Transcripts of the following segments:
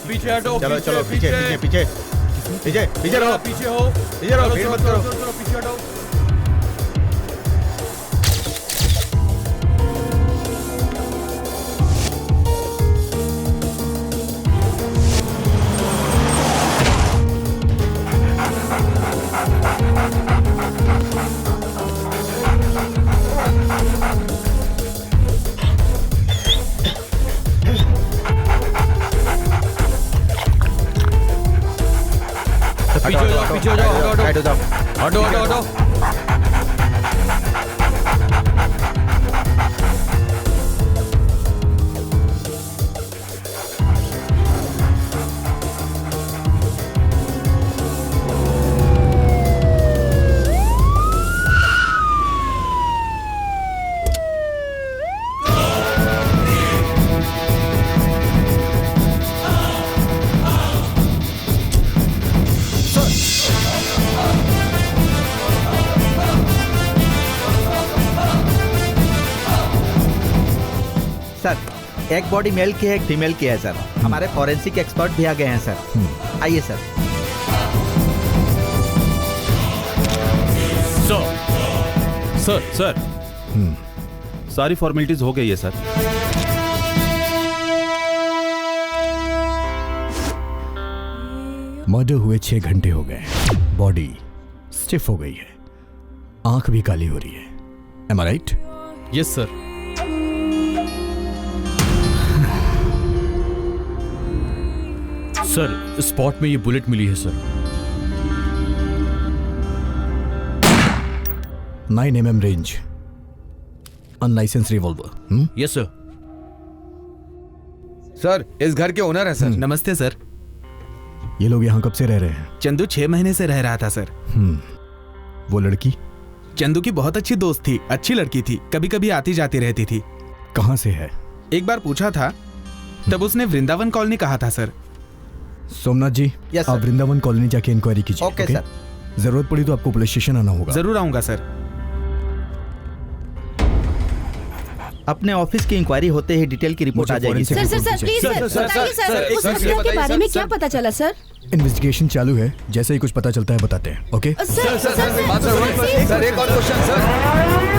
पीछे हटो। चलो चलो पीछे पीछे पीछे पीछे पीछे रहो, पीछे हो, पीछे रहो, भीड़ मत करो। चलो पीछे हटो। पीछे हो जाओ, हटो जाओ, हटो हटो हटो। सर, एक बॉडी मेल की है, एक फीमेल की है सर। हमारे फॉरेंसिक एक्सपर्ट भी आ गए हैं सर। आइए सर। सर सर सारी फॉर्मेलिटीज हो गई है सर। मर्डर हुए 6 घंटे हो गए, बॉडी स्टिफ हो गई है, आंख भी काली हो रही है। Am I right? Yes sir. Sir spot में ये बुलेट मिली है sir. 9 mm range, unlicensed revolver. Yes sir. Sir इस घर के ओनर है सर। नमस्ते सर। ये लोग यहाँ कब से रह रहे हैं? चंदू 6 महीने से रह रहा था सर। वो लड़की? चंदू की बहुत अच्छी दोस्त थी, अच्छी लड़की थी, कभी कभी आती जाती रहती थी। कहाँ से है? एक बार पूछा था तब उसने वृंदावन कॉलोनी कहा था सर। सोमनाथ जी, यस आप सर। वृंदावन कॉलोनी जाके इंक्वायरी कीजिए। Okay sir. जरूरत पड़ी तो आपको पुलिस स्टेशन आना होगा। जरूर आऊंगा सर। अपने ऑफिस की इंक्वायरी होते ही डिटेल की रिपोर्ट मुझे आ जाएगी। forensic sir sir sir please sir बताइए सर, उस हत्या के बारे में क्या पता चला सर? इन्वेस्टिगेशन चालू है, जैसे ही कुछ पता चलता है बताते हैं। ओके सर सर सर एक और क्वेश्चन सर।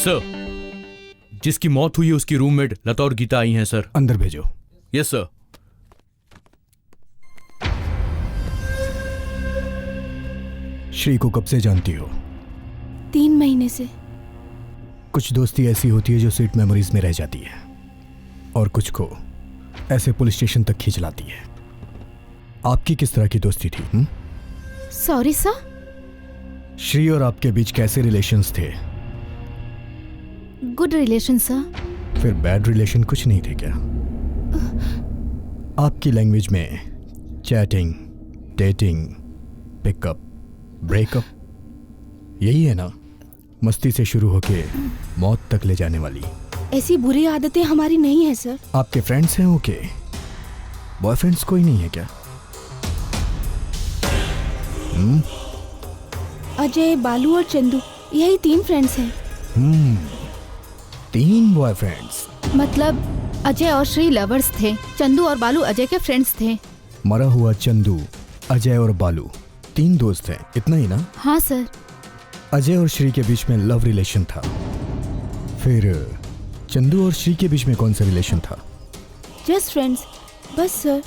सर जिसकी मौत हुई है उसकी रूममेट लता और गीता आई हैं सर। अंदर भेजो। Yes sir. श्री को कब से जानती हो? 3 महीने से। कुछ दोस्ती ऐसी होती है जो स्वीट मेमोरीज में रह जाती है, और कुछ को ऐसे पुलिस स्टेशन तक खींच लाती है। आपकी किस तरह की दोस्ती थी? Sorry sir. श्री और आपके बीच कैसे रिलेशंस थे? Good relation sir. फिर बैड रिलेशन कुछ नहीं थे क्या? आपकी लैंग्वेज में चैटिंग, डेटिंग, पिकअप, ब्रेकअप यही है ना? मस्ती से शुरू होके मौत तक ले जाने वाली। ऐसी बुरी आदतें हमारी नहीं है सर। आपके फ्रेंड्स हैं? ओके, बॉयफ्रेंड्स कोई नहीं है क्या? अजय, बालू और चंदू, यही 3 फ्रेंड्स हैं। 3 बॉयफ्रेंड्स? मतलब अजय और श्री लवर्स थे, चंदू और बालू अजय के फ्रेंड्स थे। मरा हुआ चंदू, अजय और बालू 3 दोस्त हैं, इतना ही ना? हाँ सर। अजय और श्री के बीच में लव रिलेशन था, फिर चंदू और श्री के बीच में कौन सा रिलेशन था? जस्ट फ्रेंड्स, बस सर।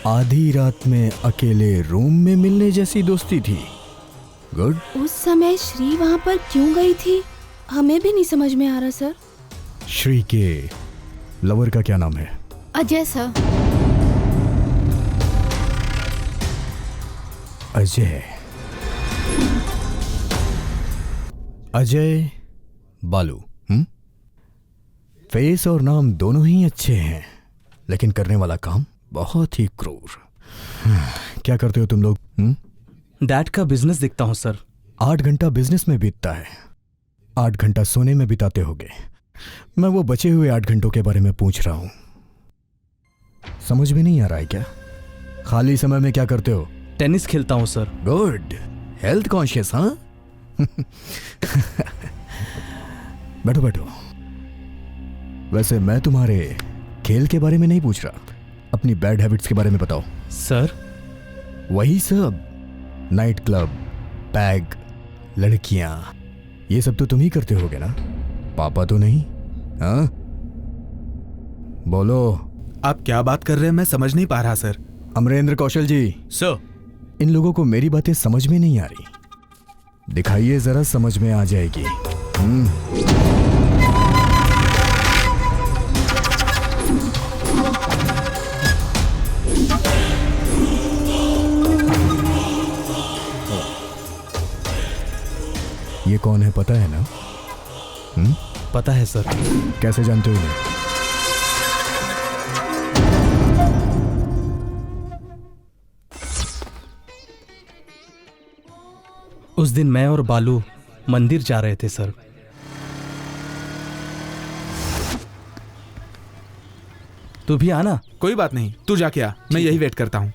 आधी रात में अकेले रूम में मिलने जैसी दोस्ती थी। गुड। उस समय श्री वहाँ पर क्यों गई थी हमें भी नहीं समझ में आ रहा सर। श्री के लवर का क्या नाम है? अजय सर। अजय। अजय बालू। फेस और नाम दोनों ही अच्छे हैं, लेकिन करने वाला काम बहुत ही क्रूर। क्या करते हो तुम लोग? डैड का बिजनेस देखता हूँ सर। 8 घंटा बिजनेस में बीतता है, 8 घंटा सोने में बिताते होगे। मैं वो बचे हुए 8 घंटों के बारे में पूछ रहा हूं। समझ में नहीं आ रहा है क्या? खाली समय में क्या करते हो? टेनिस खेलता हूँ सर। गुड। हेल्थ कॉन्शियस, हाँ? बैठो बैठो। वैसे मैं तुम्हारे खेल के बारे में नहीं पूछ रहा, अपनी बैड हैबिट्स के बारे में बताओ। सर वही सब, नाइट क्लब, पैग, लड़कियां, ये सब तो तुम ही करते होगे ना? पापा तो नहीं? हाँ बोलो। आप क्या बात कर रहे हैं, मैं समझ नहीं पा रहा सर। अमरेंद्र कौशल जी। सर। इन लोगों को मेरी बातें समझ में नहीं आ रही, दिखाइए जरा, समझ में आ जाएगी। ये कौन है पता है ना? पता है सर। कैसे जानते हो इन्हें? उस दिन मैं और बालू मंदिर जा रहे थे सर। तू भी आना। कोई बात नहीं, तू जाके आ, मैं यही वेट करता हूँ।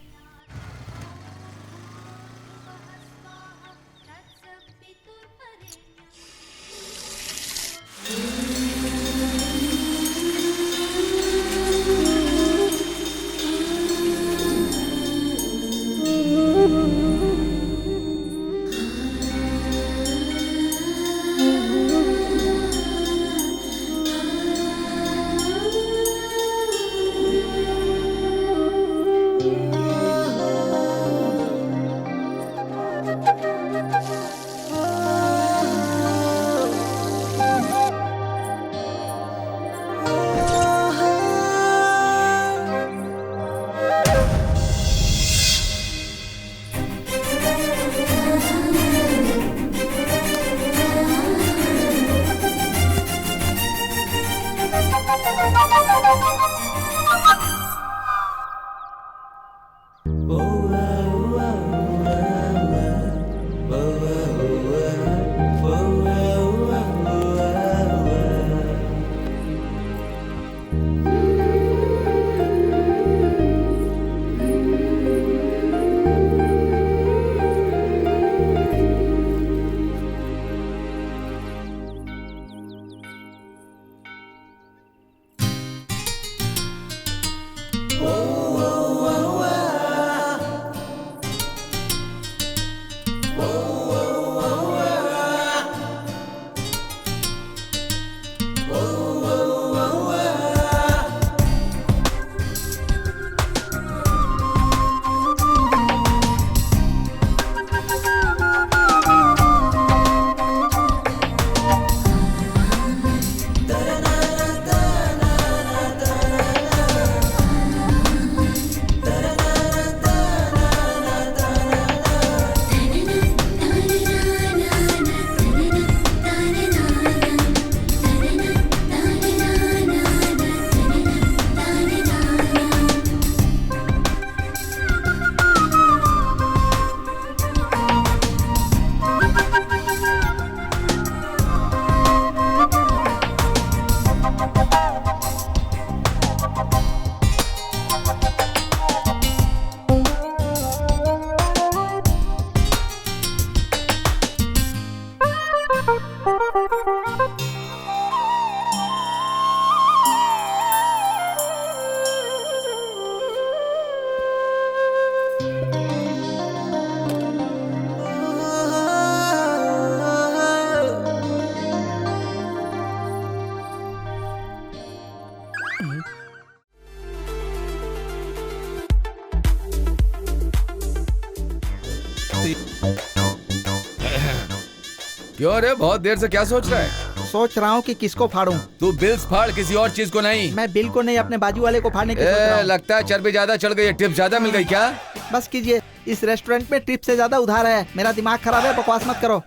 क्यों रे, बहुत देर से क्या सोच रहा है? सोच रहा हूँ कि किसको फाड़ूं। तू बिल्स फाड़, किसी और चीज को नहीं। मैं बिल को नहीं, अपने बाजू वाले को फाड़ने की सोच रहा हूँ। लगता है चर्बी ज्यादा चढ़ गई है, टिप ज्यादा मिल गई क्या? बस कीजिए, इस रेस्टोरेंट में टिप से ज्यादा उधार है। मेरा दिमाग खराब है, बकवास मत करो।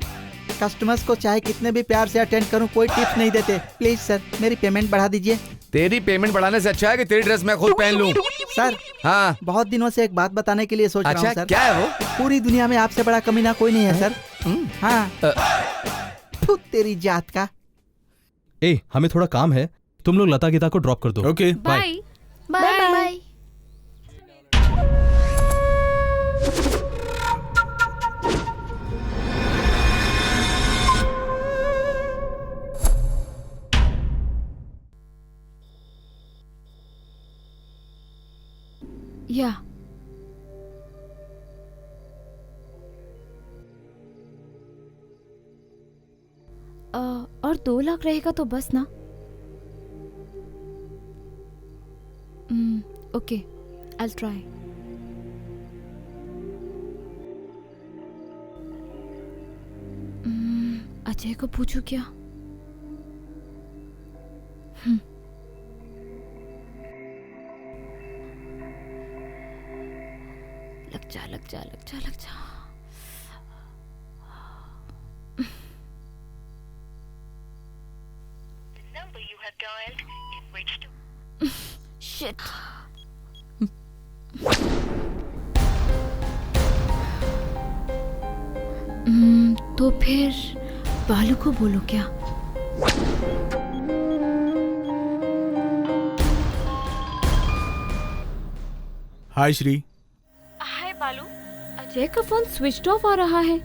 कस्टमर्स को चाहे कितने भी प्यार से अटेंड करूं, कोई टिप्स नहीं देते। प्लीज सर, मेरी पेमेंट बढ़ा दीजिए। तेरी पेमेंट बढ़ाने से अच्छा है कि तेरी ड्रेस मैं खुद पहन लूं। सर, हाँ, बहुत दिनों से एक बात बताने के लिए सोच रहा हूँ सर। क्या है वो? पूरी दुनिया में आपसे बड़ा कमीना कोई नहीं है सर। हाँ, फुट तेरी जात का। ए, हमें थोड़ा काम है, तुम लोग लता गीता को ड्रॉप कर दो। Okay bye bye bye. या और 2 लाख रहेगा तो बस ना। Okay, I try. अजय को पूछूं क्या? लग जा लग जा लग जा लग जा। शिट। तो फिर बालू को बोलो क्या? हाय श्री। हाय बालू। अजय का फोन स्विच ऑफ आ रहा है।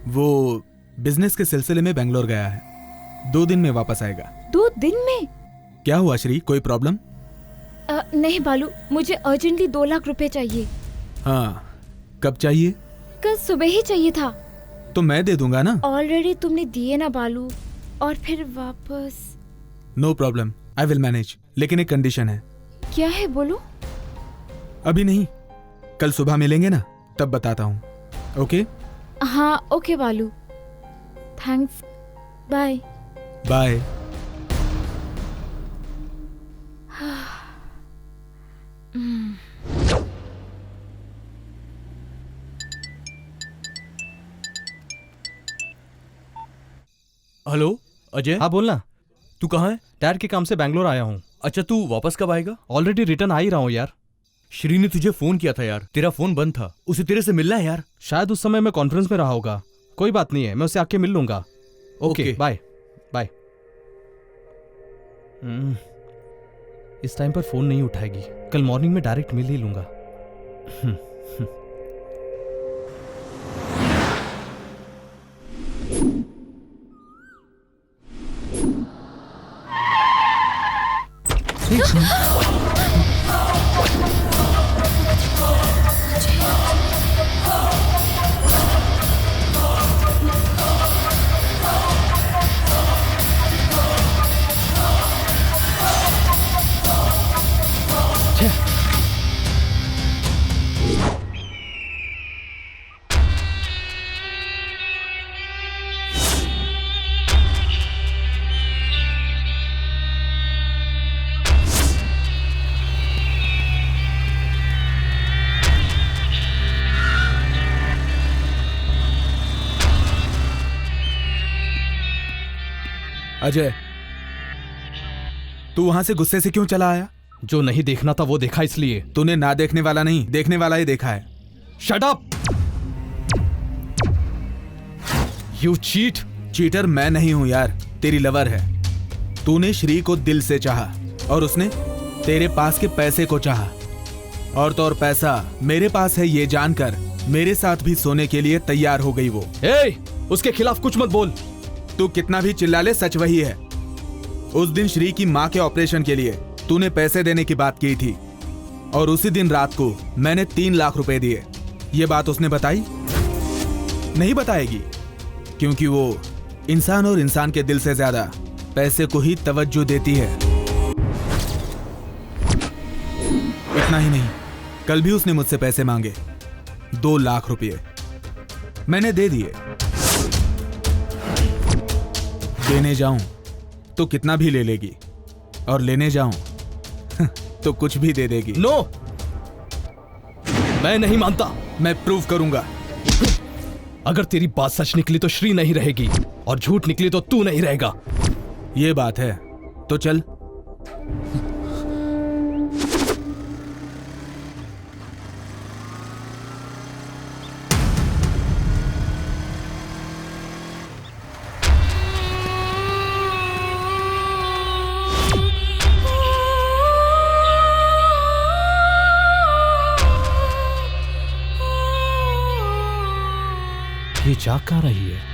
वो बिजनेस के सिलसिले में बेंगलोर गया है, 2 दिन में वापस आएगा। 2 दिन में? क्या हुआ श्री, कोई प्रॉब्लम? नहीं बालू, मुझे अर्जेंटली 2 लाख रुपए चाहिए। हाँ, कब चाहिए? कल सुबह ही चाहिए था। तो मैं दे दूंगा ना। ऑलरेडी तुमने दिए ना बालू, और फिर वापस। No problem, I will manage, लेकिन एक कंडीशन है। क्या है बोलो? अभी नहीं, कल सुबह मिलेंगे ना, तब बताता हूँ। ओके? हाँ okay Balu, thanks, bye bye. Hello Ajay. हाँ बोलना। तू कहाँ है? डैड के काम से बैंगलोर आया हूँ। अच्छा, तू वापस कब आएगा? ऑलरेडी रिटर्न आ ही रहा हूँ यार। श्री ने तुझे फोन किया था यार, तेरा फोन बंद था, उसे तेरे से मिलना है यार। शायद उस समय मैं कॉन्फ्रेंस में रहा होगा। कोई बात नहीं है, मैं उसे आके मिल लूंगा। Okay bye bye. इस टाइम पर फोन नहीं उठाएगी, कल मॉर्निंग में डायरेक्ट मिल ही लूंगा। अजय, तू वहां से गुस्से से क्यों चला आया? जो नहीं देखना था वो देखा, इसलिए। तूने ना देखने वाला नहीं, देखने वाला ही देखा है। Shut up! You cheat! Cheater मैं नहीं हूं यार, तेरी लवर है। तूने श्री को दिल से चाहा और उसने तेरे पास के पैसे को चाहा, और तो और पैसा मेरे पास है ये जानकर मेरे साथ भी सोने के लिए तैयार हो गई वो। ए, उसके खिलाफ कुछ मत बोल। तू कितना भी चिल्ला ले, सच वही है। उस दिन श्री की माँ के ऑपरेशन के लिए तूने पैसे देने की बात की थी, और उसी दिन रात को मैंने 3 लाख रुपए दिए। ये बात उसने बताई? नहीं बताएगी, क्योंकि वो इंसान और इंसान के दिल से ज्यादा पैसे को ही तवज्जो देती है। इतना ही नहीं, कल भी उसने मुझसे पैसे मांगे, 2 लाख रुपए। मैंने दे दिए। देने जाऊं तो कितना भी ले लेगी, और लेने जाऊं तो कुछ भी दे देगी। नो, मैं नहीं मानता। मैं प्रूव करूंगा। अगर तेरी बात सच निकली तो श्री नहीं रहेगी, और झूठ निकली तो तू नहीं रहेगा। ये बात है तो चल। ये जाग कहाँ रही है?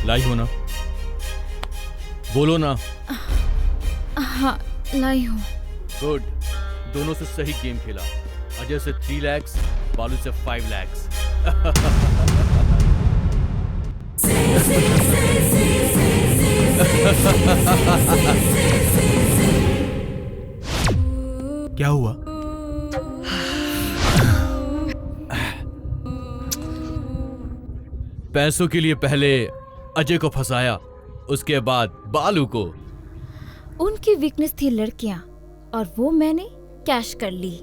लाई हो ना, बोलो ना। हाँ, लाई हूँ। गुड, दोनों से सही गेम खेला। अजय से 3 lakhs, बालू से 5 lakhs। क्या हुआ? पैसों के लिए पहले अजय को फंसाया, उसके बाद बालू को। उनकी वीकनेस थी लड़कियां, और वो मैंने कैश कर ली।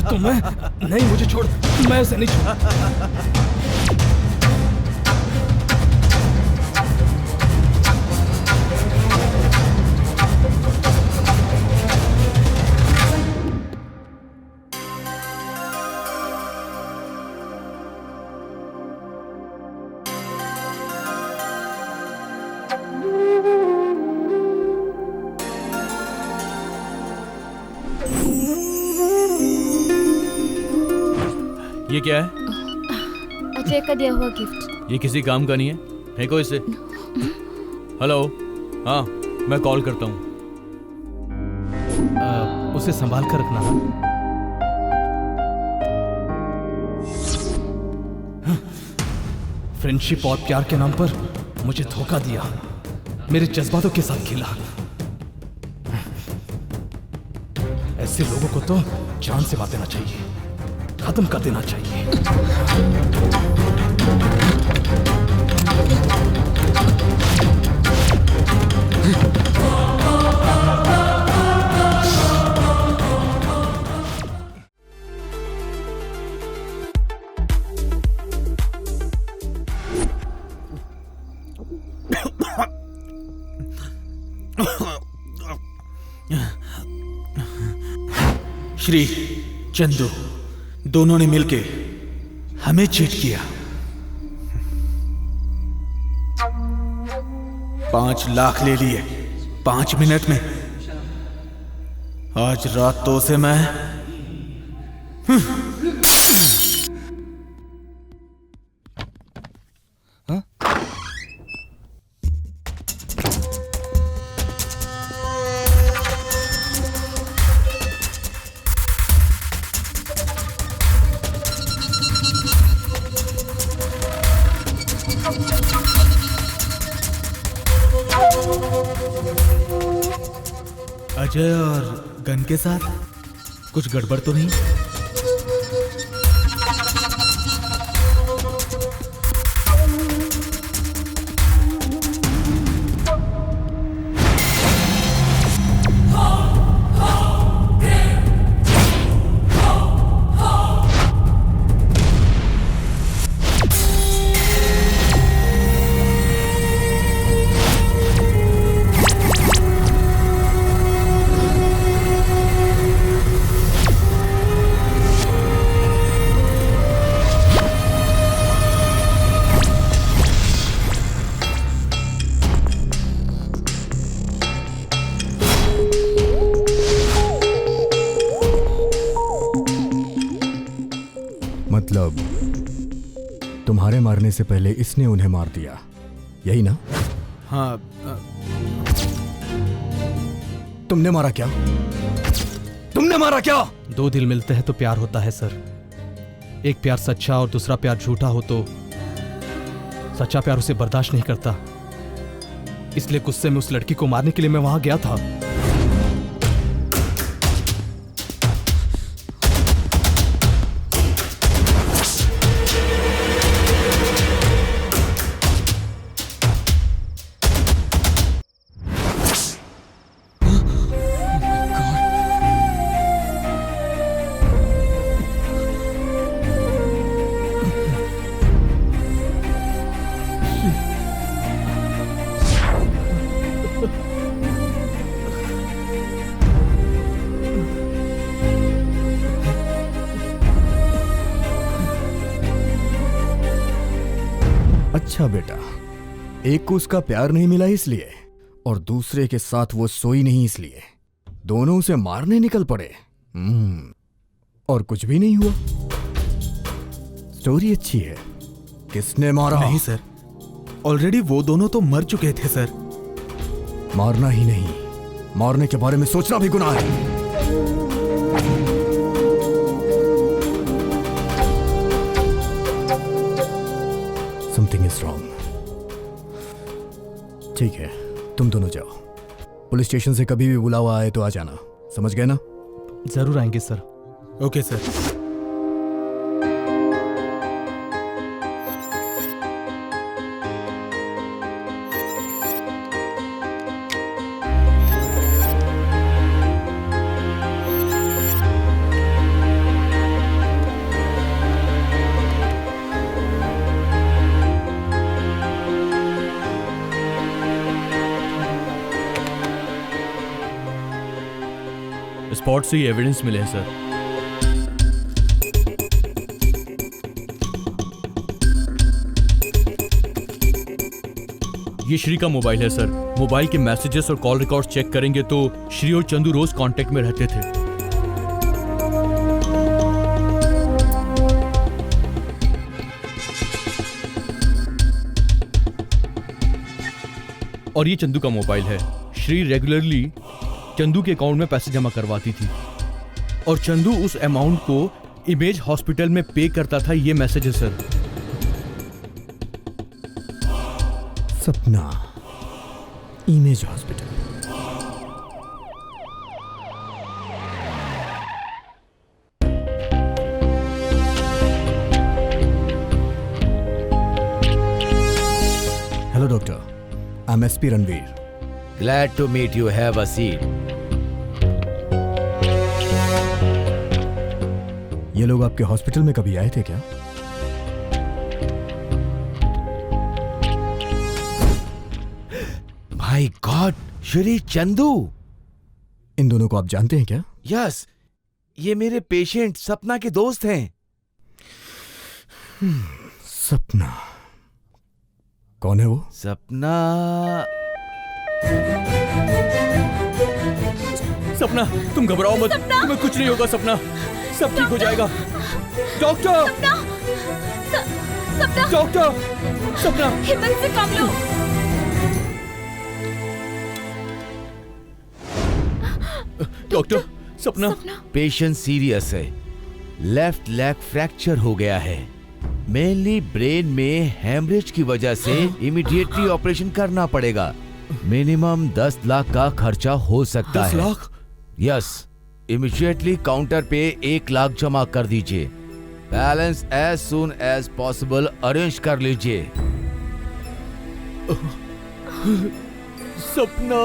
तुम्हें नहीं, मुझे छोड़, मैं उसे नहीं छोड़। ये क्या है? अजय का दिया हुआ गिफ्ट। ये किसी काम का नहीं है, फेंको इसे। हेलो, हाँ मैं कॉल करता हूँ। उसे संभाल कर रखना। फ्रेंडशिप और प्यार के नाम पर मुझे धोखा दिया, मेरे जज्बातों के साथ खेला। ऐसे लोगों को तो जान से मार देना चाहिए, खत्म कर देना चाहिए। श्री, चंदू दोनों ने मिलके हमें चीट किया। 5 लाख ले लिए 5 मिनट में। आज रात तो से मैं अजय और गन के साथ कुछ गड़बड़ तो नहीं? मतलब तुम्हारे मारने से पहले इसने उन्हें मार दिया, यही ना? हाँ। तुमने मारा क्या? तुमने मारा क्या? दो दिल मिलते हैं तो प्यार होता है सर। एक प्यार सच्चा और दूसरा प्यार झूठा हो तो सच्चा प्यार उसे बर्दाश्त नहीं करता, इसलिए गुस्से में उस लड़की को मारने के लिए मैं वहां गया था। अच्छा बेटा, एक को उसका प्यार नहीं मिला इसलिए और दूसरे के साथ वो सोई नहीं इसलिए दोनों उसे मारने निकल पड़े। और कुछ भी नहीं हुआ। स्टोरी अच्छी है। किसने मारा? नहीं सर, ऑलरेडी वो दोनों तो मर चुके थे सर। मारना ही नहीं, मारने के बारे में सोचना भी गुनाह है। Something is wrong. ठीक है, तुम दोनों जाओ। पुलिस स्टेशन से कभी भी बुलावा आए तो आ जाना, समझ गए ना? जरूर आएंगे सर। Okay sir. स्पॉट से ही एविडेंस मिले हैं सर। ये श्री का मोबाइल है सर। मोबाइल के मैसेजेस और कॉल रिकॉर्ड्स चेक करेंगे तो श्री और चंदू रोज कांटेक्ट में रहते थे। और ये चंदू का मोबाइल है। श्री रेगुलरली चंदू के अकाउंट में पैसे जमा करवाती थी और चंदू उस अमाउंट को इमेज हॉस्पिटल में पे करता था। ये मैसेज है सर। सपना, image hospital. Hello doctor, I am SP Ranveer. Glad to meet you. Have a seat. ये लोग आपके हॉस्पिटल में कभी आए थे क्या? My God, Shri Chandu. इन दोनों को आप जानते हैं क्या? यस, ये मेरे पेशेंट सपना के दोस्त हैं। सपना कौन है वो? सपना सपना, तुम घबराओ मत। तुम्हें कुछ नहीं होगा सपना, सब ठीक हो जाएगा। डॉक्टर, डॉक्टर, सपना, हिम्मत से काम लो। डॉक्टर, सपना। पेशेंट सीरियस है। लेफ्ट लेग फ्रैक्चर हो गया है। मेनली ब्रेन में हेमरेज की वजह से इमीडिएटली ऑपरेशन करना पड़ेगा। मिनिमम 10 लाख का खर्चा हो सकता है। 10 लाख? यस, इमीडिएटली काउंटर पे 1 लाख जमा कर दीजिए। Balance as soon as possible arrange कर लीजिए। सपना,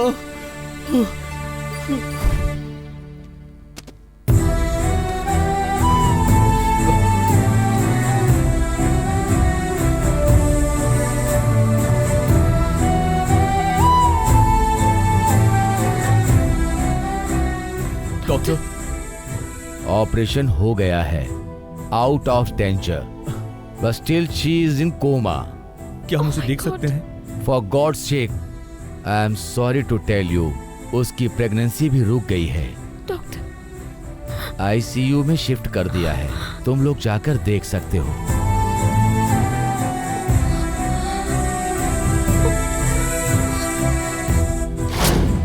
डॉक्टर, ऑपरेशन हो गया है, out of danger, but still she is in coma. क्या हम उसे देख सकते हैं? For God sake, I am sorry to tell you, उसकी प्रेगनेंसी भी रुक गई है। डॉक्टर, आईसीयू में शिफ्ट कर दिया है, तुम लोग जाकर देख सकते हो।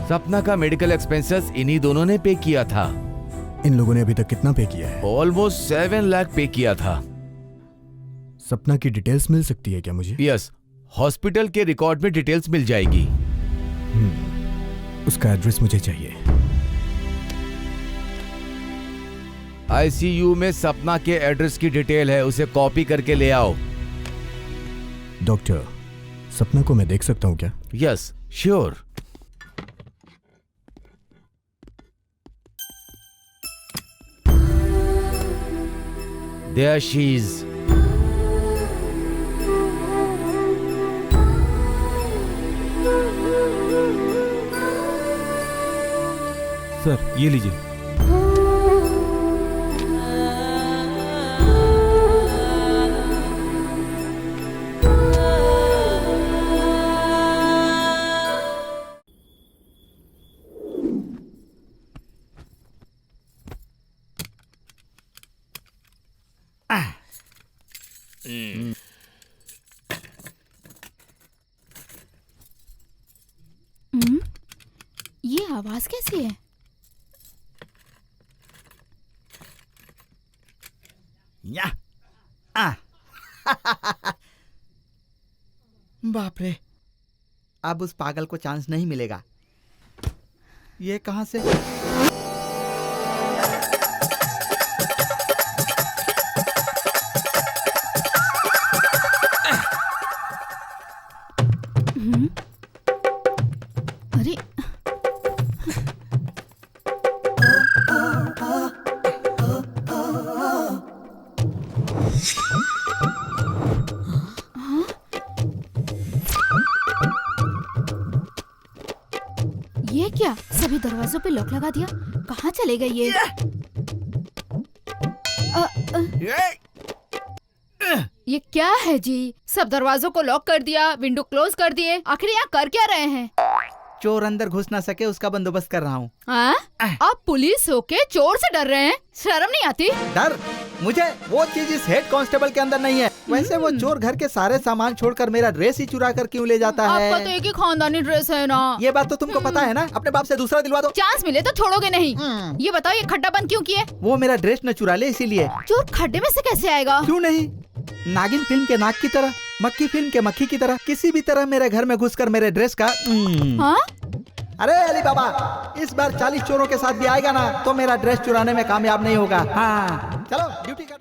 सपना का मेडिकल एक्सपेंसेस इन्हीं दोनों ने पे किया था। इन लोगों ने अभी तक कितना पे किया है? ऑलमोस्ट 7 लाख पे किया था। सपना की डिटेल्स मिल सकती है क्या मुझे? यस, हॉस्पिटल के रिकॉर्ड में डिटेल्स मिल जाएगी। उसका एड्रेस मुझे चाहिए। आईसीयू में सपना के एड्रेस की डिटेल है, उसे कॉपी करके ले आओ। डॉक्टर, सपना को मैं देख सकता हूँ क्या? Yes, sure. There she is. Sir ये लीजिए। ये आवाज कैसी है? या बाप रे, अब उस पागल को चांस नहीं मिलेगा। ये कहां से? अरे ये क्या? सभी दरवाजों पे लॉक लगा दिया। कहाँ चले गए ये? ये क्या है जी? सब दरवाजों को लॉक कर दिया, विंडो क्लोज कर दिए। आखिर यहाँ कर क्या रहे हैं? चोर अंदर घुस ना सके उसका बंदोबस्त कर रहा हूँ। आप पुलिस होके चोर से डर रहे हैं? शर्म नहीं आती? डर? मुझे वो चीज इस हेड कांस्टेबल के अंदर नहीं है। वैसे वो चोर घर के सारे सामान छोड़कर मेरा ड्रेस ही चुरा कर क्यों ले जाता है? आपका तो एक ही खानदानी ड्रेस है ना। ये बात तो तुमको पता है ना। अपने बाप से दूसरा दिलवा दो। चांस मिले तो छोड़ोगे नहीं। ये बताओ, ये खड्डा बंद क्यों किए? वो मेरा ड्रेस न चुरा ले इसीलिए। चोर खड्डे में से कैसे आएगा? क्यों नहीं, नागिन फिल्म के नाग की तरह, मक्खी फिल्म के मक्खी की तरह, किसी भी तरह मेरे घर में घुसकर मेरे ड्रेस का अरे अली बाबा, इस बार 40 चोरों के साथ भी आएगा ना तो मेरा ड्रेस चुराने में कामयाब नहीं होगा। हाँ चलो ड्यूटी कर।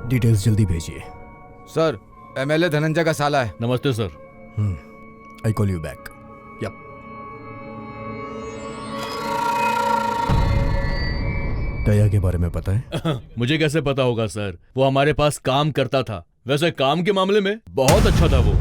डिटेल्स जल्दी भेजिए। सर, एमएलए धनंजय का साला है। नमस्ते sir. I call you back. Yup. Daya के बारे में पता है? मुझे कैसे पता होगा सर, वो हमारे पास काम करता था। वैसे काम के मामले में बहुत अच्छा था वो।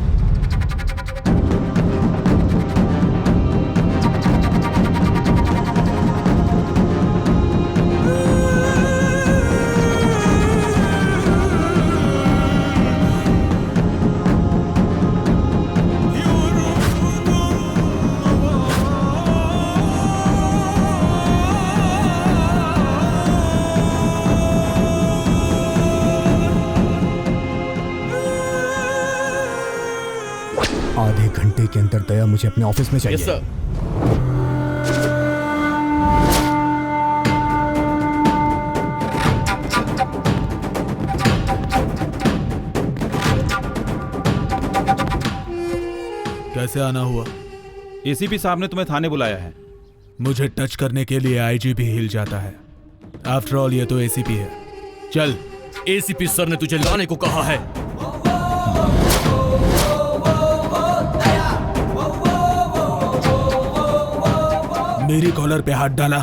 आधे घंटे के अंदर दया मुझे अपने ऑफिस में चाहिए। Yes sir. कैसे आना हुआ? एसीपी साहब ने तुम्हें थाने बुलाया है। मुझे टच करने के लिए आईजी भी हिल जाता है। आफ्टर ऑल ये तो एसीपी है। चल। एसीपी सर ने तुझे लाने को कहा है। मेरी कॉलर पे हाथ डाला।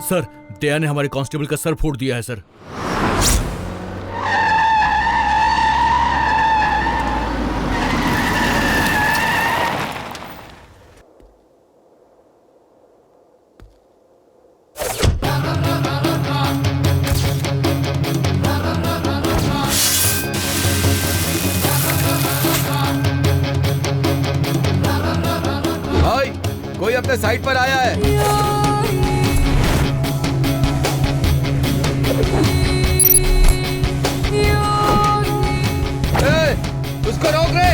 सर, दया ने हमारे कांस्टेबल का सर फोड़ दिया है सर। में साइड पर आया है। उसको रोक रे।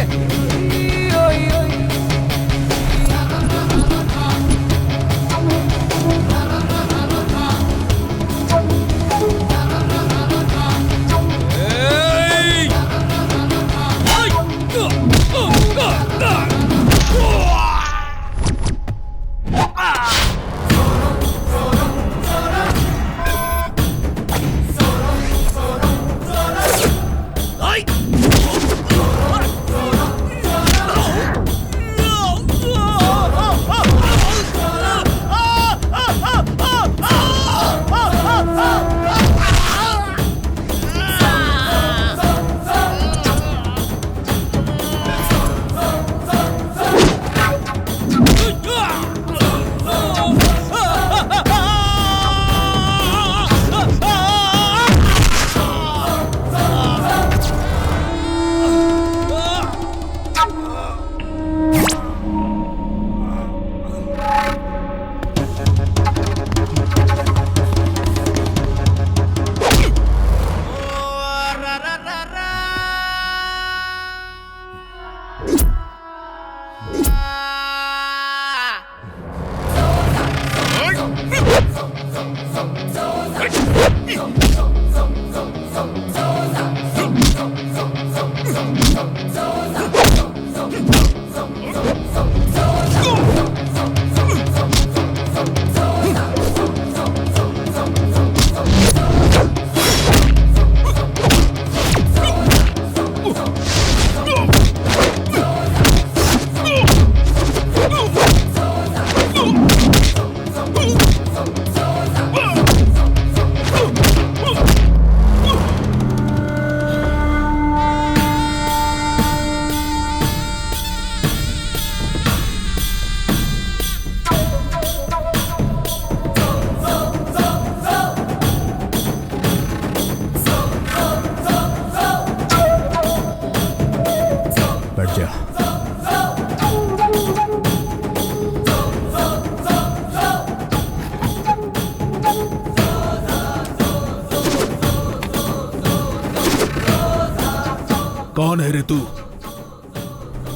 कौन है रे तू?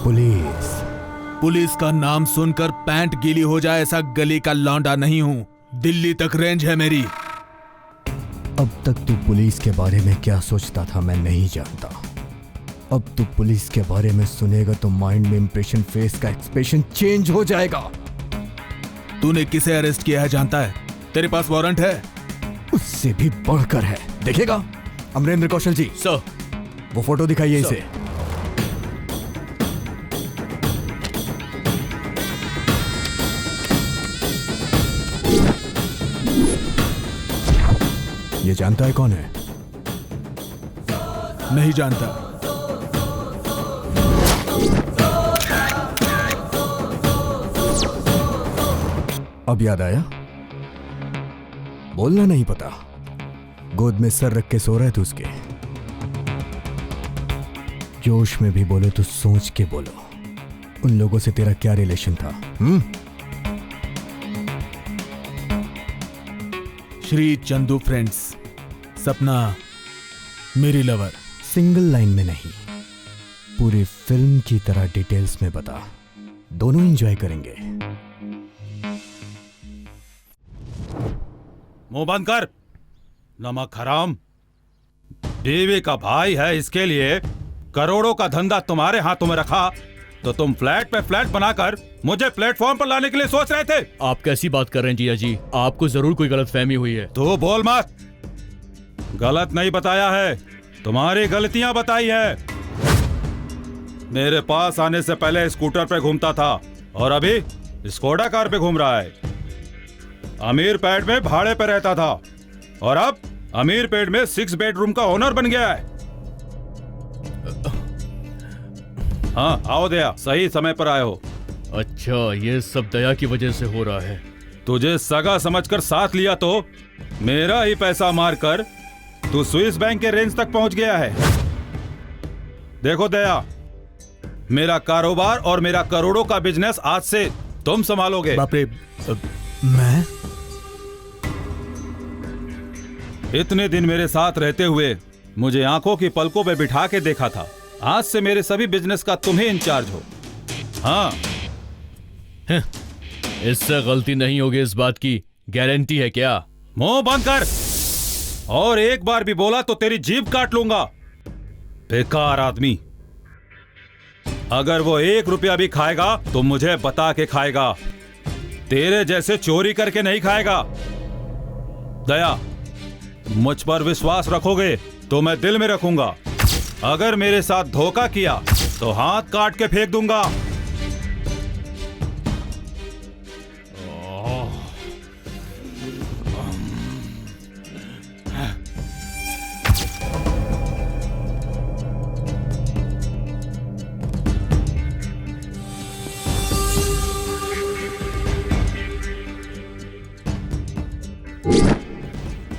पुलिस। पुलिस का नाम सुनकर पैंट गीली हो जाए ऐसा गली का लौंडा नहीं हूँ। दिल्ली तक रेंज है मेरी। अब तक तू पुलिस के बारे में क्या सोचता था मैं नहीं जानता। अब तू पुलिस के बारे में सुनेगा तो माइंड में इंप्रेशन, फेस का एक्सप्रेशन चेंज हो जाएगा। तूने किसे अरेस्ट किया है जानता है? तेरे पास वारंट है? उससे भी बढ़कर है, देखेगा? अमरेंद्र कौशल जी। सर। वो फोटो दिखाइए इसे। ये जानता है कौन है? नहीं जानता। अब याद आया? बोलना नहीं पता। गोद में सर रख के सो रहे थे उसके। जोश में भी बोलो तो सोच के बोलो। उन लोगों से तेरा क्या रिलेशन था? श्री चंदू फ्रेंड्स। सपना मेरी लवर। सिंगल लाइन में नहीं, पूरी फिल्म की तरह डिटेल्स में बता। दोनों एंजॉय करेंगे। मुंह बंद कर, नमक हराम। बीवी का भाई है, इसके लिए करोड़ों का धंधा तुम्हारे हाथों में रखा तो तुम फ्लैट पे फ्लैट बनाकर मुझे प्लेटफॉर्म पर लाने के लिए सोच रहे थे। आप कैसी बात कर रहे हैं जिया जी? आपको जरूर कोई गलतफहमी हुई है। तो बोल मत। गलत नहीं बताया है, तुम्हारी गलतियां बताई है। मेरे पास आने से पहले स्कूटर पे घूमता था और अभी स्कोडा कार पे घूम रहा है। अमीर पेट में भाड़े पे रहता था और अब अमीर पेट में 6 बेडरूम का ओनर बन गया है। हाँ आओ दया, सही समय पर आए हो। अच्छा, ये सब दया की वजह से हो रहा है। तुझे सगा समझकर साथ लिया तो मेरा ही पैसा मारकर तू स्विस बैंक के रेंज तक पहुंच गया है। देखो दया, मेरा कारोबार और मेरा करोड़ों का बिजनेस आज से तुम संभालोगे। बाप रे, मैं? इतने दिन मेरे साथ रहते हुए मुझे आंखों की पलकों पे बिठा के देखा था। आज से मेरे सभी बिजनेस का तुम ही इंचार्ज हो। हाँ, इससे गलती नहीं होगी, इस बात की गारंटी है क्या? मुंह बंद कर, और एक बार भी बोला तो तेरी जीभ काट लूंगा। बेकार आदमी। अगर वो 1 रुपया भी खाएगा तो मुझे बता के खाएगा, तेरे जैसे चोरी करके नहीं खाएगा। दया, मुझ पर विश्वास रखोगे तो मैं दिल में रखूंगा। अगर मेरे साथ धोखा किया तो हाथ काट के फेंक दूंगा।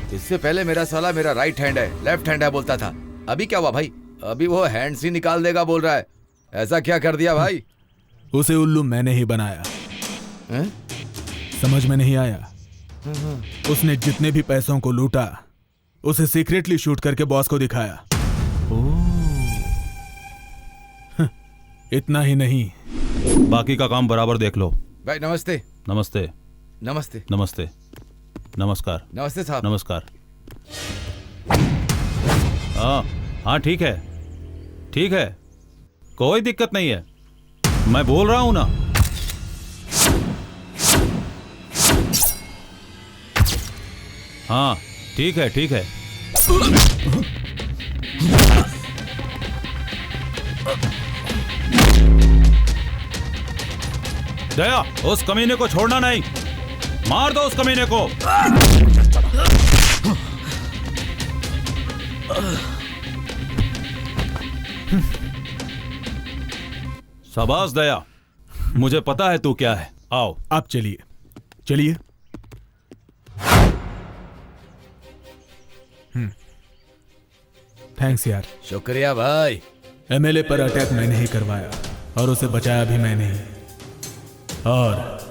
इससे पहले मेरा साला मेरा राइट हैंड है, लेफ्ट हैंड है बोलता था। अभी क्या हुआ भाई? अभी वो हैंड ही निकाल देगा बोल रहा है। ऐसा क्या कर दिया भाई? उसे उल्लू मैंने ही बनाया। हैं? समझ में नहीं आया? उसने जितने भी पैसों को लूटा उसे सीक्रेटली शूट करके बॉस को दिखाया। इतना ही नहीं, बाकी का काम बराबर देख लो। भाई नमस्ते। नमस्ते। नमस्ते। नमस्ते। नमस्कार। नमस्ते साहब। नमस्कार। हाँ हाँ, ठीक है, ठीक है, कोई दिक्कत नहीं है, मैं बोल रहा हूं ना। हाँ ठीक है, ठीक है। दया, उस कमीने को छोड़ना नहीं, मार दो उस कमीने को। शाबाश दया, मुझे पता है तू क्या है। आओ। आप चलिए, चलिए। थैंक्स यार। शुक्रिया भाई। एमएलए पर अटैक मैंने ही करवाया और उसे बचाया भी मैंने ही, और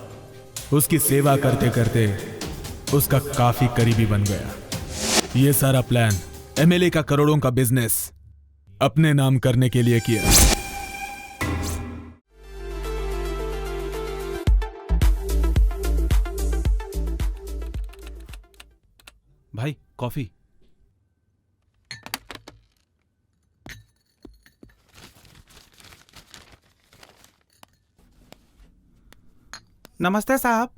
उसकी सेवा करते करते उसका काफी करीबी बन गया। ये सारा प्लान एमएलए का करोड़ों का बिजनेस अपने नाम करने के लिए किया। भाई कॉफी। नमस्ते साहब।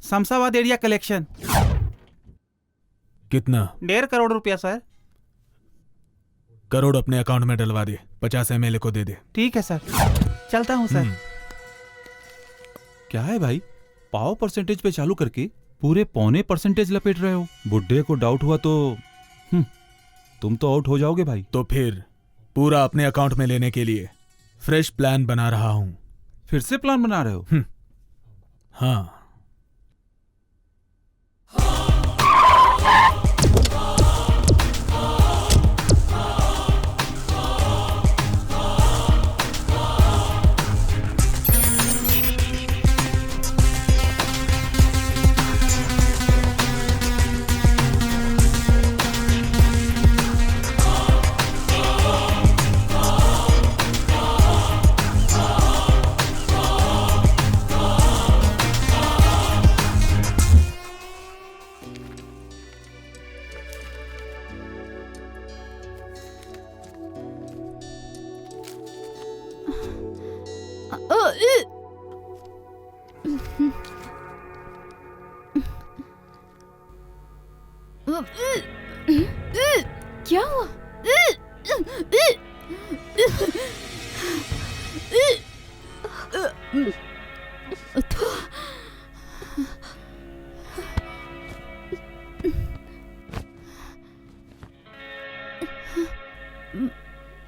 Shamshabad area collection. कितना? 1.5 करोड़ रुपया सर। करोड़ अपने अकाउंट में डलवा दे, 50 एमएलए को दे दे। ठीक है सर, चलता हूँ सर। क्या है भाई, पाव परसेंटेज पे चालू करके पूरे 0.25% लपेट रहे हो। बुड्ढे को डाउट हुआ तो तुम तो आउट हो जाओगे भाई। तो फिर पूरा अपने अकाउंट में लेने के लिए फ्रेश प्लान बना रहा हूं। फिर से प्लान बना रहे हो? हाँ। क्या हुआ?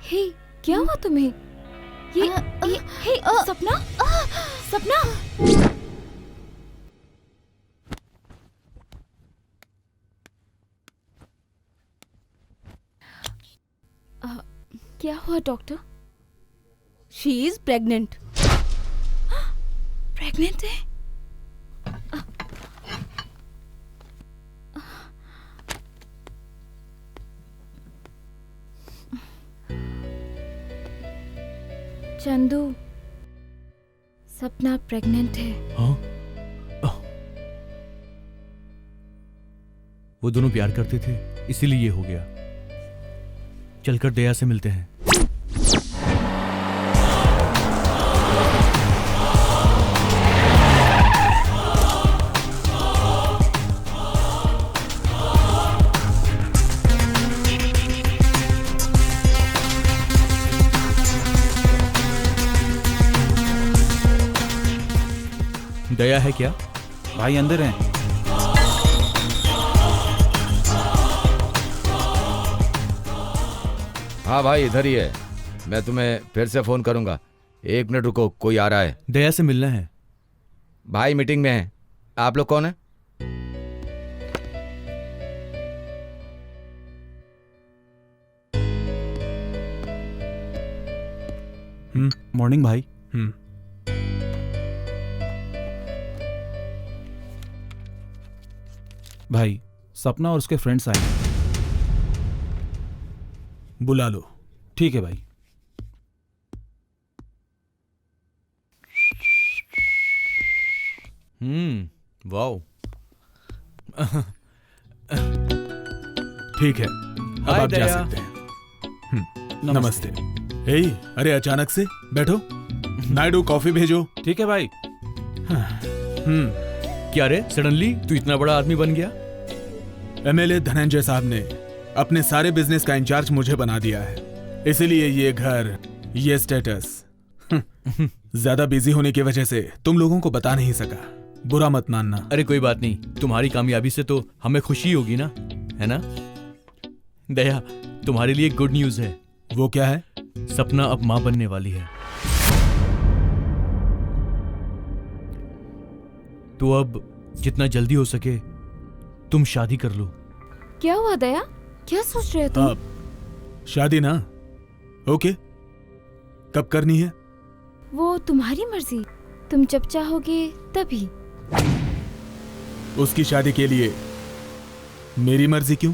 हे, क्या हुआ तुम्हें? हे, सपना? सपना? क्या हुआ doctor? She is pregnant. Pregnant है? चंदू, सपना प्रेग्नेंट है। हाँ? वो दोनों प्यार करते थे, इसीलिए ये हो गया। चलकर दया से मिलते हैं। दया है क्या? भाई अंदर हैं। हाँ भाई, इधर ही है। मैं तुम्हें फिर से फोन करूंगा। 1 मिनट रुको, कोई आ रहा है। दया से मिलना है। भाई मीटिंग में है। आप लोग कौन है? मॉर्निंग भाई। भाई, सपना और उसके फ्रेंड्स आए हैं। बुला लो। ठीक है भाई। वाओ। ठीक है, अब हाय आप जा दया। सकते हैं। नमस्ते। हे, अरे अचानक से बैठो। नायडू कॉफी भेजो। ठीक है भाई। क्या रे, सडनली तू इतना बड़ा आदमी बन गया? एमएलए धनंजय साहब ने अपने सारे बिजनेस का इंचार्ज मुझे बना दिया है, इसीलिए ये घर, ये स्टेटस ज्यादा बिजी होने की वजह से तुम लोगों को बता नहीं सका। बुरा मत मानना। अरे कोई बात नहीं, तुम्हारी कामयाबी से तो हमें खुशी होगी ना, है ना? दया, तुम्हारे लिए गुड न्यूज है। वो क्या है? सपना अब मां बनने वाली है। तो अब जितना जल्दी हो सके तुम शादी कर लो। क्या हुआ दया? क्या सोच रहे हो तुम? अब शादी ना? ओके, कब करनी है? वो तुम्हारी मर्जी, तुम जब चाहोगे तभी। उसकी शादी के लिए मेरी मर्जी क्यों?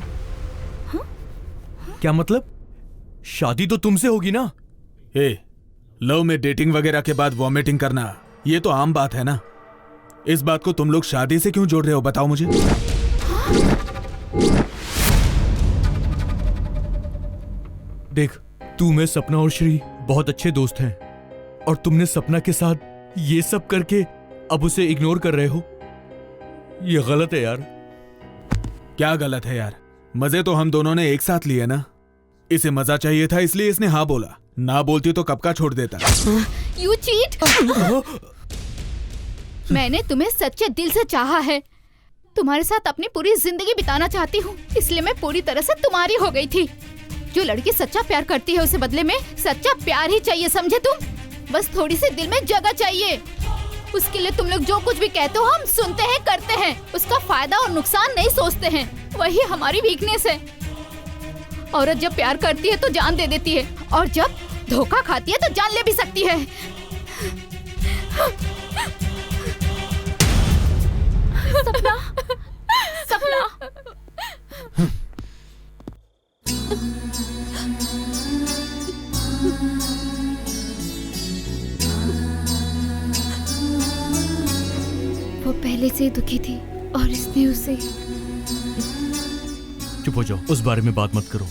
क्या मतलब? शादी तो तुमसे होगी ना? लव में डेटिंग वगैरह के बाद वॉमिटिंग करना, ये तो आम बात है ना। इस बात को तुम लोग शादी से क्यों जोड़ रहे हो, बताओ मुझे। देख, तू, मैं, सपना और श्री बहुत अच्छे दोस्त हैं, और तुमने सपना के साथ ये सब करके अब उसे इग्नोर कर रहे हो। ये गलत है यार। क्या गलत है यार? मजे तो हम दोनों ने एक साथ लिए ना। इसे मजा चाहिए था, इसलिए इसने हाँ बोला। ना बोलती तो कब का छोड़ देता। You cheat! मैंने तुम्हें सच्चे दिल से चाहा है। तुम्हारे साथ अपनी पूरी जिंदगी बिताना चाहती हूँ, इसलिए मैं पूरी तरह से तुम्हारी हो गई थी। जो लड़की सच्चा प्यार करती है उसे बदले में सच्चा प्यार ही चाहिए, समझे तुम? बस थोड़ी सी दिल में जगह चाहिए। उसके लिए तुम लोग जो कुछ भी कहते हो हम सुनते हैं, करते हैं। उसका फायदा और नुकसान नहीं सोचते हैं, वही हमारी वीकनेस है। औरत जब प्यार करती है तो जान दे देती है, और जब धोखा खाती है तो जान ले भी सकती है। सपना, सपना। वो पहले से ही दुखी थी और इसने उसे। चुप हो जाओ, उस बारे में बात मत करो।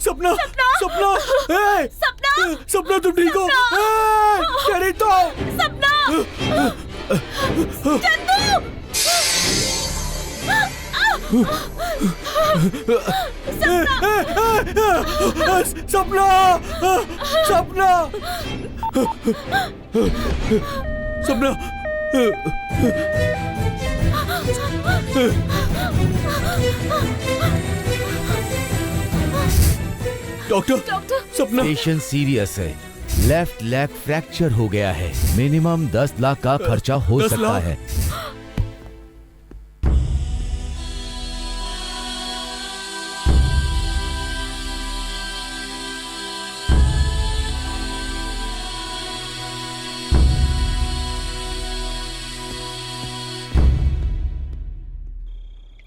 सपना, सपना, ए! सपना तुम ठीक हो? क्या नहीं तो? चंदू! सपना सपना सपना डॉक्टर सपना पेशेंट सीरियस है, लेफ्ट लेग फ्रैक्चर हो गया है, मिनिमम 10 लाख का खर्चा हो 10 सकता लाख? है।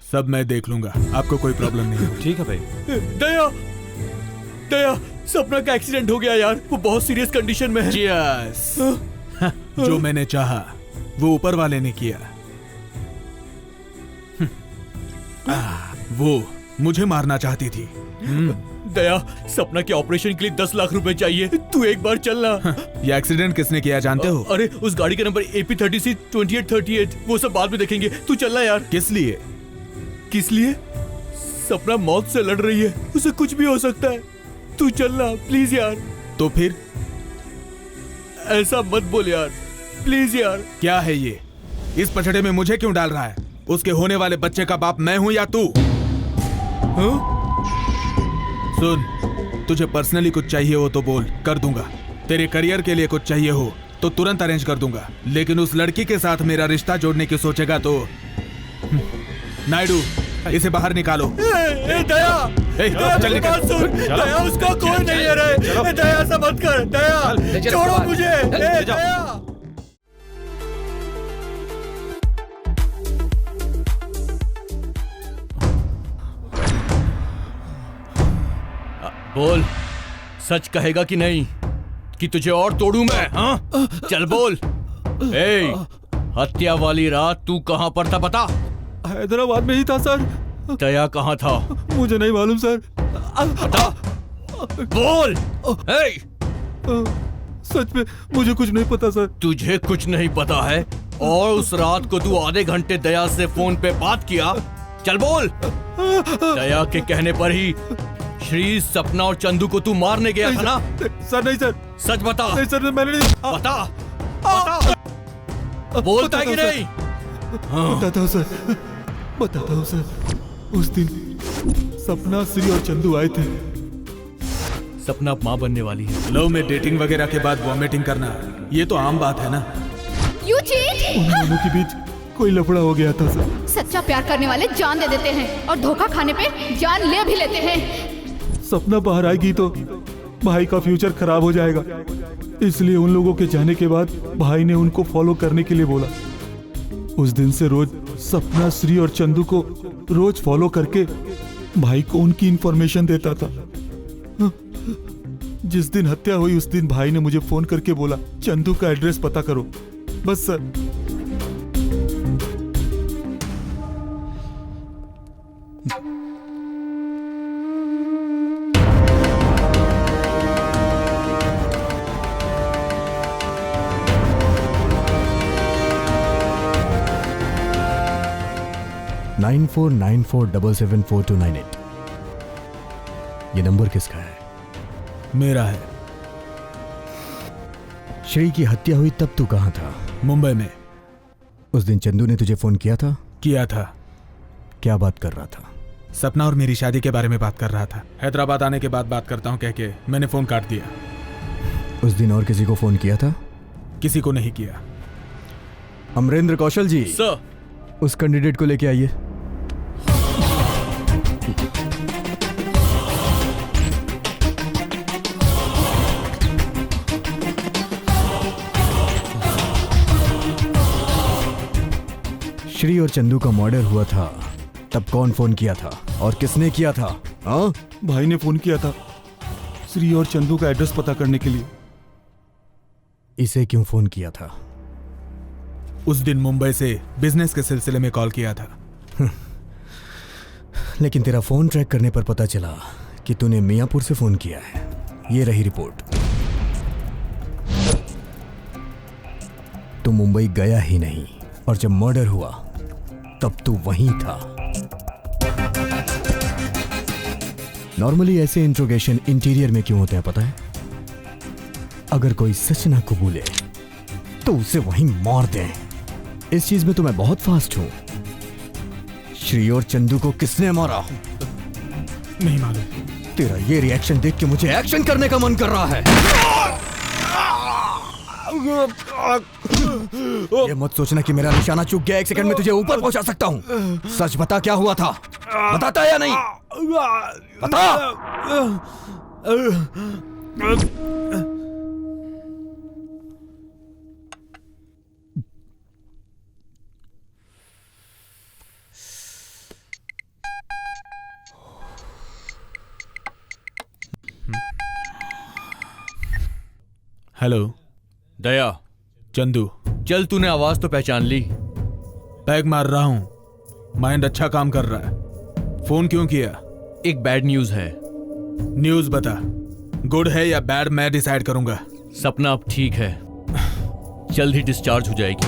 सब मैं देख लूंगा, आपको कोई प्रॉब्लम नहीं होगी। ठीक है भाई। दया दया सपना का एक्सीडेंट हो गया यार, वो बहुत सीरियस कंडीशन में है। जो मैंने चाहा वो ऊपर वाले ने किया। वो मुझे मारना चाहती थी। दया सपना के ऑपरेशन के लिए 10 लाख रुपए चाहिए, तू एक बार चलना। ये एक्सीडेंट किसने किया जानते हो? अरे उस गाड़ी का नंबर AP30C 2838, वो सब बाद में देखेंगे, तू चलना यार। किस लिए? किस लिए? सपना मौत से लड़ रही है, उसे कुछ भी हो सकता है, तू चलना प्लीज यार। तो फिर ऐसा मत बोल यार, प्लीज यार। क्या है ये? इस पछड़े में मुझे क्यों डाल रहा है? उसके होने वाले बच्चे का बाप मैं हूं या तू? सुन, तुझे पर्सनली कुछ चाहिए हो तो बोल, कर दूंगा। तेरे करियर के लिए कुछ चाहिए हो तो तुरंत अरेंज कर दूंगा, लेकिन उस लड़की के साथ मेरा रिश्ता जोड़ने की सोचेगा तो नायडू, इसे बाहर निकालो। दया दया चल निकल। बात सुन, दया उसका कोई नहीं है रे। दया ऐसा मत कर, दया छोड़ो मुझे। दया बोल, सच कहेगा कि नहीं कि तुझे और तोड़ू मैं? हाँ चल बोल। ए, हत्या वाली रात तू कहाँ पर था बता? हैदराबाद में ही था सर। दया कहाँ था? मुझे नहीं मालूम सर। बता, बोल। ए, सच में मुझे कुछ नहीं पता सर। तुझे कुछ नहीं पता है और उस रात को तू आधे घंटे दया से फोन पे बात किया? चल बोल। दया के कहने पर ही श्री, सपना और चंदू को तू मारने गया था ना? सर नहीं सर। सच बता। नहीं सर, मैंने नहीं। बता बता, बोलता है कि नहीं? बताता हूँ सर, बताता हूँ सर। उस दिन सपना, श्री और चंदू आए थे। सपना अब माँ बनने वाली है। लव में डेटिंग वगैरह के बाद वॉमिटिंग करना, ये तो आम बात है ना। You cheat! उन दोनों के बीच कोई लफड़ा हो गया था सर। सच्चा प्यार करने वाले जान दे देते हैं और धोखा खाने पे जान ले भी लेते हैं। सपना बाहर आएगी तो भाई का फ्यूचर खराब हो जाएगा, इसलिए उन लोगों के जाने के बाद भाई ने उनको फॉलो करने के लिए बोला। उस दिन से रोज सपना, श्री और चंदू को रोज फॉलो करके भाई को उनकी इंफॉर्मेशन देता था। जिस दिन हत्या हुई उस दिन भाई ने मुझे फोन करके बोला चंदू का एड्रेस पता करो। बस सर। $9494774298। ये नंबर किसका है? मेरा है। श्री की हत्या हुई तब तू कहाँ था? मुंबई में। उस दिन चंदू ने तुझे फोन किया था? किया था। क्या बात कर रहा था? सपना और मेरी शादी के बारे में बात कर रहा था। हैदराबाद आने के बाद बात करता हूँ कह के मैंने फोन काट दिया। उस दिन और किसी को फोन किया था? किसी को नहीं किया। अमरेंद्र कौशल जी, सर, उस कैंडिडेट को लेके आइए। श्री और चंदू का मर्डर हुआ था तब कौन फोन किया था और किसने किया था? हाँ, भाई ने फोन किया था श्री और चंदू का एड्रेस पता करने के लिए। इसे क्यों फोन किया था? उस दिन मुंबई से बिजनेस के सिलसिले में कॉल किया था। लेकिन तेरा फोन ट्रैक करने पर पता चला कि तूने मियापुर से फोन किया है। ये रही रिपोर्ट। तू मुंबई गया ही नहीं और जब मर्डर हुआ तब तू वहीं था। नॉर्मली ऐसे इंट्रोगेशन इंटीरियर में क्यों होते हैं पता है? अगर कोई सच ना कबूले तो उसे वहीं मार दें। इस चीज में तो मैं बहुत फास्ट हूं। श्री और चंदू को किसने मारा? नहीं मालूम। तेरा ये रिएक्शन देख के मुझे एक्शन करने का मन कर रहा है। ये मत सोचना कि मेरा निशाना चूक गया 1 सेकंड में तुझे ऊपर पहुंचा सकता हूं। सच बता, क्या हुआ था? बताता है या नहीं? बता। हेलो दया, चंदू। चल तूने आवाज तो पहचान ली। पैग मार रहा हूं। माइंड अच्छा काम कर रहा है। फोन क्यों किया? एक बैड न्यूज है। न्यूज बता, गुड है या बैड मैं डिसाइड करूंगा। सपना अब ठीक है, जल्द ही डिस्चार्ज हो जाएगी।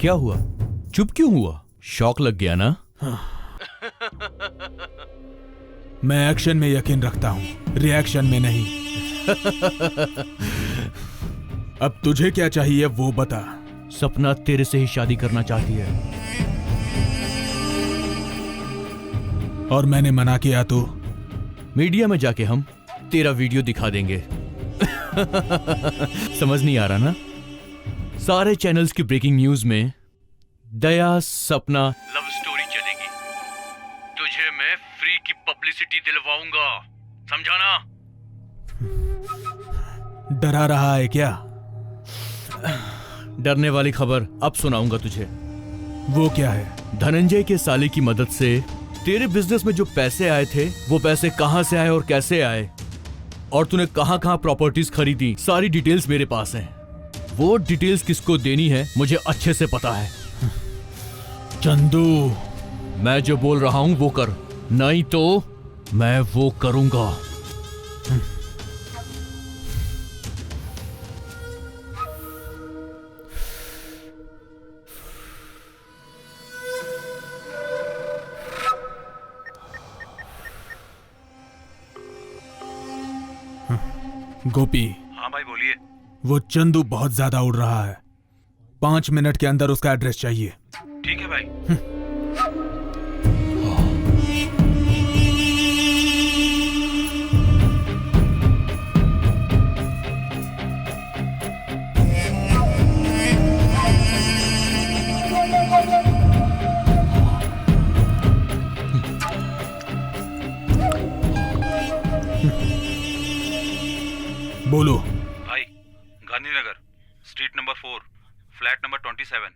क्या हुआ? चुप क्यों हुआ? शॉक लग गया ना? मैं एक्शन में यकीन रखता हूं, रिएक्शन में नहीं। अब तुझे क्या चाहिए वो बता। सपना तेरे से ही शादी करना चाहती है। और मैंने मना किया तो? मीडिया में जाके हम तेरा वीडियो दिखा देंगे। समझ नहीं आ रहा ना? सारे चैनल्स की ब्रेकिंग न्यूज में दया सपना लव स्टोरी चलेगी। तुझे मैं फ्री की पब्लिसिटी दिलवाऊंगा, समझा ना? डरा रहा है क्या? डरने वाली खबर अब सुनाऊंगा तुझे। वो क्या है? धनंजय के साले की मदद से तेरे बिजनेस में जो पैसे आए थे, वो पैसे कहां से आए और कैसे आए, और तूने कहां कहां प्रॉपर्टीज खरीदी, सारी डिटेल्स मेरे पास हैं। वो डिटेल्स किसको देनी है मुझे अच्छे से पता है। चंदू, मैं जो बोल रहा हूं वो कर, नहीं तो मैं वो करूंगा। गोपी। हाँ भाई बोलिए। वो चंदू बहुत ज्यादा उड़ रहा है। 5 मिनट के अंदर उसका एड्रेस चाहिए। ठीक है भाई। बोलो। भाई, Gandhinagar, street number 4, flat number 27।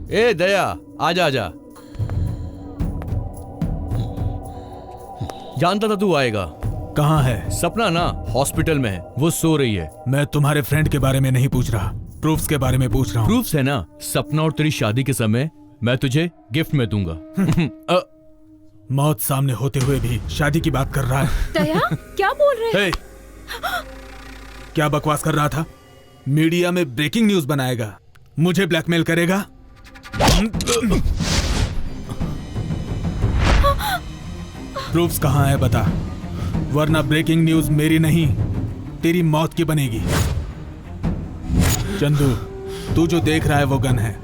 ए दया, आजा आजा। जानता था तू आएगा। कहाँ है? सपना ना हॉस्पिटल में है, वो सो रही है। मैं तुम्हारे फ्रेंड के बारे में नहीं पूछ रहा, प्रूफ्स के बारे में पूछ रहा हूँ। प्रूफ्स है ना? सपना और तेरी शादी के समय मैं तुझे गिफ्ट में दूंगा। मौत सामने होते हुए भी शादी की बात कर रहा है। दया, क्या बोल रहे हैं? क्या बकवास कर रहा था? मीडिया में ब्रेकिंग न्यूज बनाएगा, मुझे ब्लैकमेल करेगा। प्रूफ्स कहाँ है बता, वरना ब्रेकिंग न्यूज मेरी नहीं तेरी मौत की बनेगी। चंदू, तू जो देख रहा है वो गन है,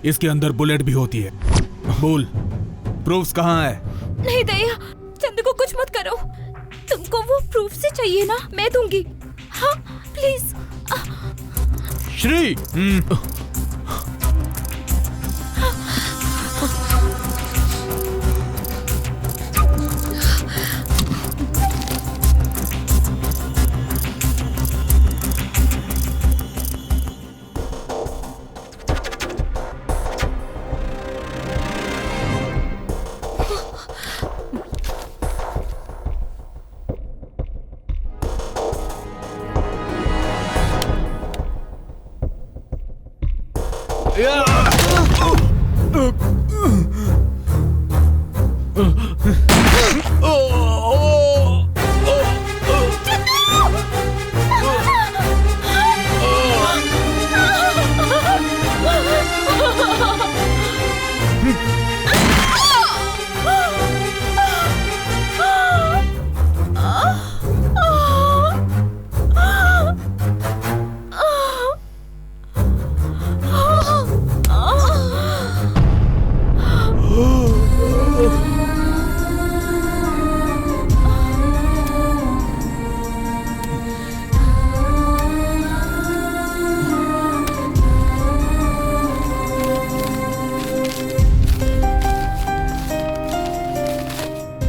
इसके अंदर बुलेट भी होती है। बोल, प्रूफ्स कहाँ है? नहीं दया, चंदू को कुछ मत करो। तुमको वो प्रूफ से चाहिए ना, मैं दूंगी। हाँ प्लीज। श्री,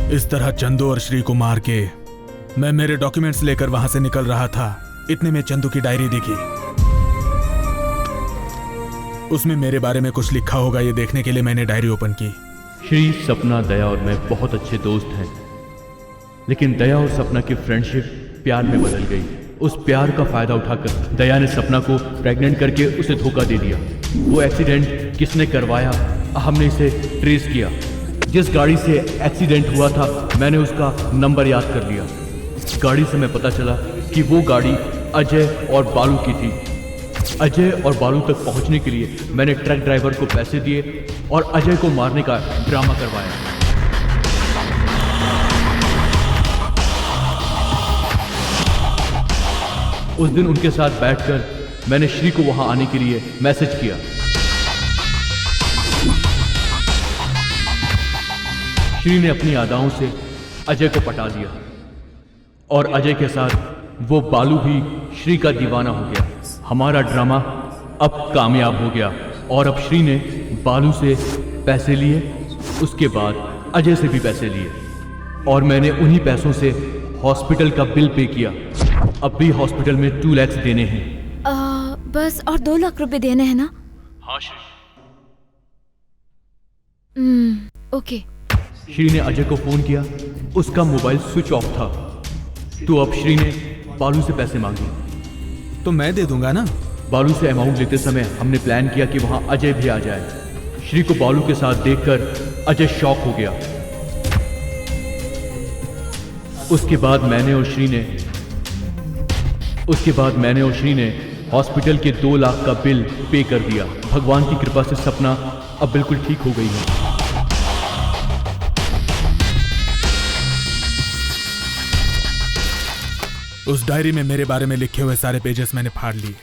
इस तरह चंदू और श्री को मार के मैं मेरे डॉक्यूमेंट्स लेकर वहां से निकल रहा था। इतने में चंदू की डायरी दिखी। उसमें मेरे बारे में कुछ लिखा होगा, ये देखने के लिए मैंने डायरी ओपन की। श्री, सपना, दया और मैं बहुत अच्छे दोस्त हैं, लेकिन दया और सपना की फ्रेंडशिप प्यार में बदल गई। उस प्यार का फायदा उठाकर दया ने सपना को प्रेग्नेंट करके उसे धोखा दे दिया। वो एक्सीडेंट किसने करवाया, हमने इसे ट्रेस किया। जिस गाड़ी से एक्सीडेंट हुआ था मैंने उसका नंबर याद कर लिया। गाड़ी से मैं पता चला कि वो गाड़ी अजय और बालू की थी। अजय और बालू तक पहुंचने के लिए मैंने ट्रक ड्राइवर को पैसे दिए और अजय को मारने का ड्रामा करवाया। उस दिन उनके साथ बैठकर मैंने श्री को वहां आने के लिए मैसेज किया। श्री ने अपनी अदाओं से अजय को पटा लिया और अजय के साथ वो बालू भी श्री का दीवाना हो गया। हमारा ड्रामा अब कामयाब हो गया और अब श्री ने बालू से पैसे लिए, उसके बाद अजय से भी पैसे लिए और मैंने उन्हीं पैसों से हॉस्पिटल का बिल पे किया। अब भी हॉस्पिटल में 2 लाख देने हैं। बस और 2 लाख रुपए देने हैं ना? हाँ श्री। ओके। श्री ने अजय को फोन किया, उसका मोबाइल स्विच ऑफ था। तो अब श्री ने बालू से पैसे मांगे। तो मैं दे दूंगा ना। बालू से अमाउंट लेते समय हमने प्लान किया कि वहां अजय भी आ जाए। श्री को बालू के साथ देखकर अजय शॉक हो गया। उसके बाद मैंने और श्री ने हॉस्पिटल के 2 लाख का बिल पे कर दिया। भगवान की कृपा से सपना अब बिल्कुल ठीक हो गई है। उस डायरी में मेरे बारे में लिखे हुए सारे पेजेस मैंने फाड़ लिए।